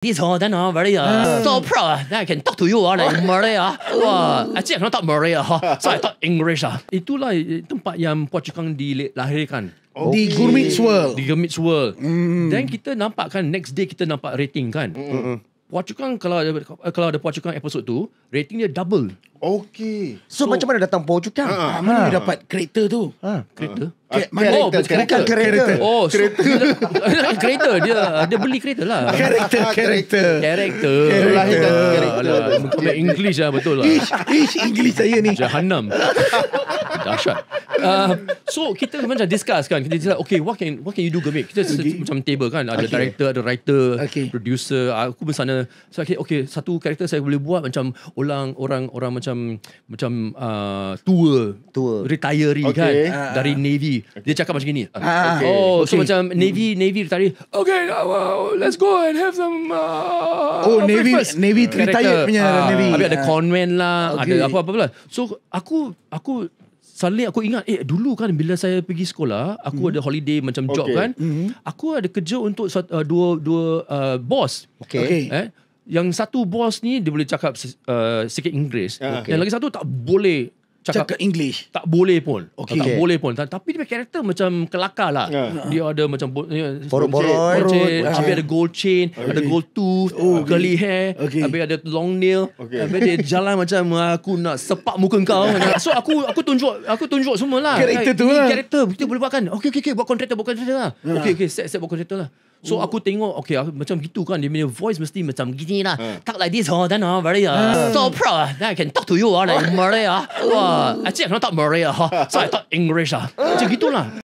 This then very so proud that I can talk to you like Malay actually I cannot talk Malay so I talk English Itulah tempat yang Puat Chukang dilahirkan. Di Gurmit's World. Di Gurmit's World. Dan kita nampak kan, next day kita nampak rating kan. Puat Chukang kalau ada Puat Chukang episode tu, rating dia double. Okay. So macam mana datang Puat Chukang? Mana dia dapat kereta tu? Kereta? Kereta. Oh, kereta dia beli kereta lah. Karakter. Melahirkan karakter. Macam English lah, betul lah. English saya ni. Jahannam. Dahsyat. So kita macam discuss kan. Kita cakap okay, what can you do Gemik? Kita macam table kan. Ada director, ada writer, producer. Aku bersana. So okay, satu karakter saya boleh buat macam orang macam tua retiree kan dari Navy. Dia cakap macam gini. So macam Navy retiree. Okay, let's go and have some Navy retired punya Navy. Habis ada convent lah, ada apa-apa lah. So aku suddenly aku ingat dulu kan bila saya pergi sekolah, aku ada holiday macam job kan. Aku ada kerja untuk dua boss. Yang satu bos ni dia boleh cakap sikit Inggeris. Yang lagi satu tak boleh cakap English. Tak boleh pun. Tak boleh pun. Tapi dia karakter macam kelakar lah. Dia ada macam boroi, habis ada gold chain, ada gold tooth, curly hair, habis ada long nail. Habis dia jalan macam aku nak sepak muka kau. So aku tunjuk semua lah. Karakter tu lah. Karakter kita boleh buat kan. Okay, buat kontraktor lah. Okay, set buat kontraktor lah. So aku tengok macam gitu kan, dia punya voice mesti macam gini lah. Talk like this then very so proud that I can talk to you like Malay actually I cannot talk Malay so I talk English macam gitulah.